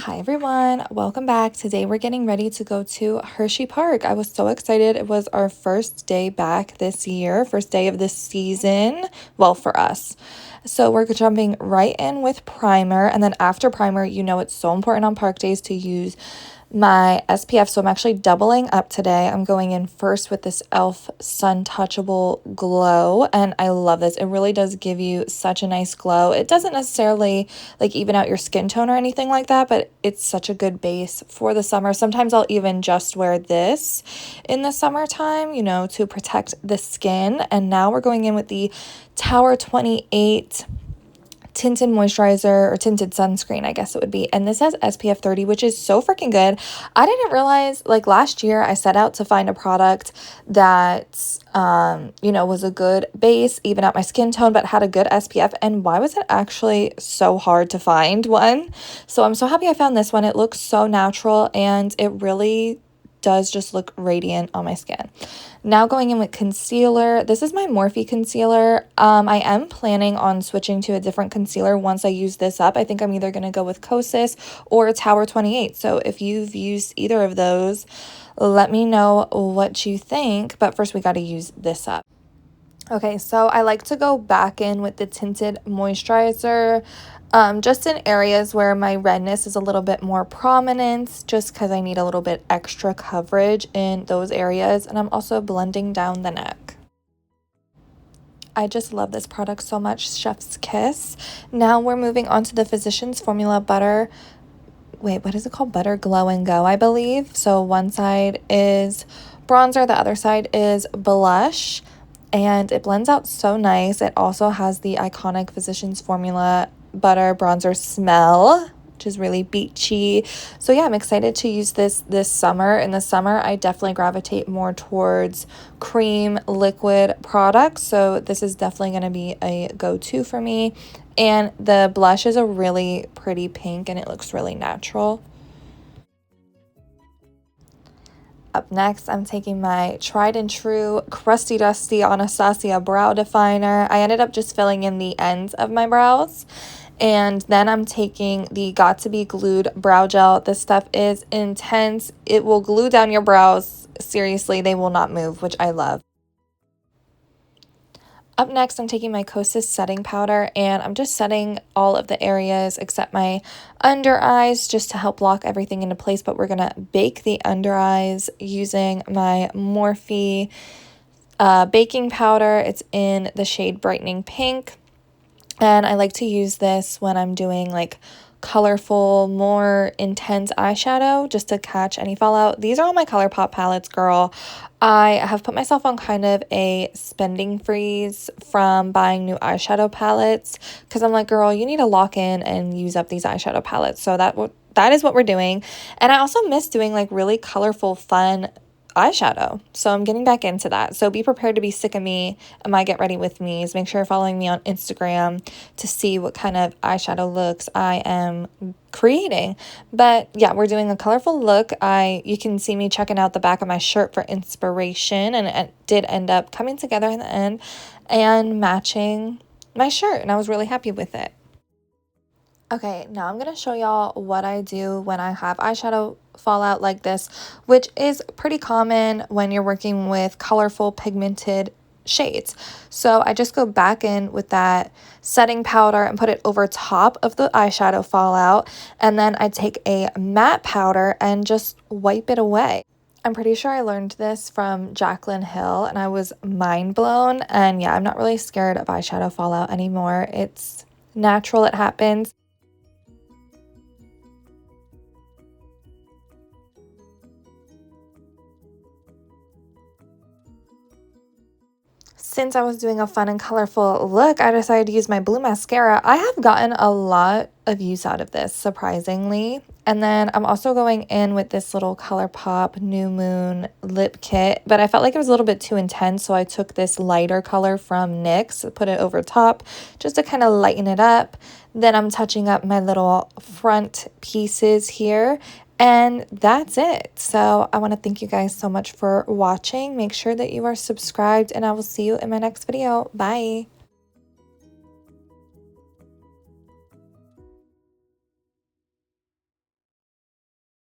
Hi everyone, welcome back. Today we're getting ready to go to Hershey Park. I was so excited. It was our first day back this year, first day of this season, well, for us. So we're jumping right in with primer, and then after primer, you know it's so important on park days to use my SPF, so I'm actually doubling up today. I'm going in first with this e.l.f. Sun Touchable Glow, and I love this. It really does give you such a nice glow. It doesn't necessarily like even out your skin tone or anything like that, but it's such a good base for the summer. Sometimes I'll even just wear this in the summertime, you know, to protect the skin. And now we're going in with the Tower 28 tinted moisturizer or tinted sunscreen, I guess it would be. And this has SPF 30, which is so freaking good. I didn't realize, like last year, I set out to find a product that, you know, was a good base, even out my skin tone, but had a good SPF. And why was it actually so hard to find one? So I'm so happy I found this one. It looks so natural and it really does just look radiant on my skin. Now going in with concealer. This is my Morphe concealer. I am planning on switching to a different concealer once I use this up. I think I'm either going to go with Kosas or Tower 28. So if you've used either of those, let me know what you think. But first we got to use this up. Okay, so I like to go back in with the tinted moisturizer, just in areas where my redness is a little bit more prominent, just because I need a little bit extra coverage in those areas. And I'm also blending down the neck. I just love this product so much, Chef's Kiss. Now we're moving on to the Physicians Formula Butter. Wait, what is it called? Butter Glow and Go, I believe. So one side is bronzer, the other side is blush. And it blends out so nice. It also has the iconic Physicians Formula butter bronzer smell, which is really beachy. So yeah, I'm excited to use this summer. In the summer, I definitely gravitate more towards cream liquid products. So this is definitely going to be a go-to for me. And the blush is a really pretty pink and it looks really natural. Up next, I'm taking my tried and true crusty dusty Anastasia brow definer. I ended up just filling in the ends of my brows. And then I'm taking the Got To Be Glued brow gel. This stuff is intense. It will glue down your brows. Seriously, they will not move, which I love. Up next, I'm taking my Kosas setting powder, and I'm just setting all of the areas except my under eyes just to help lock everything into place. But we're going to bake the under eyes using my Morphe baking powder. It's in the shade Brightening Pink. And I like to use this when I'm doing like colorful, more intense eyeshadow just to catch any fallout. These are all my ColourPop palettes, girl. I have put myself on kind of a spending freeze from buying new eyeshadow palettes because I'm like, girl, you need to lock in and use up these eyeshadow palettes. So that is what we're doing. And I also miss doing like really colorful, fun eyeshadow. So I'm getting back into that. So be prepared to be sick of me and my Get Ready With Me's. Make sure you're following me on Instagram to see what kind of eyeshadow looks I am creating. But yeah, we're doing a colorful look. You can see me checking out the back of my shirt for inspiration, and it did end up coming together in the end and matching my shirt, and I was really happy with it. Okay, now I'm going to show y'all what I do when I have eyeshadow fallout like this, which is pretty common when you're working with colorful pigmented shades. So I just go back in with that setting powder and put it over top of the eyeshadow fallout, and then I take a matte powder and just wipe it away. I'm pretty sure I learned this from Jaclyn Hill and I was mind blown. And yeah, I'm not really scared of eyeshadow fallout anymore. It's natural, it happens. Since I was doing a fun and colorful look, I decided to use my blue mascara. I have gotten a lot of use out of this, surprisingly. And then I'm also going in with this little ColourPop New Moon lip kit, but I felt like it was a little bit too intense, so I took this lighter color from NYX, put it over top just to kind of lighten it up. Then I'm touching up my little front pieces here. And that's it. So I want to thank you guys so much for watching. Make sure that you are subscribed, and I will see you in my next video. Bye.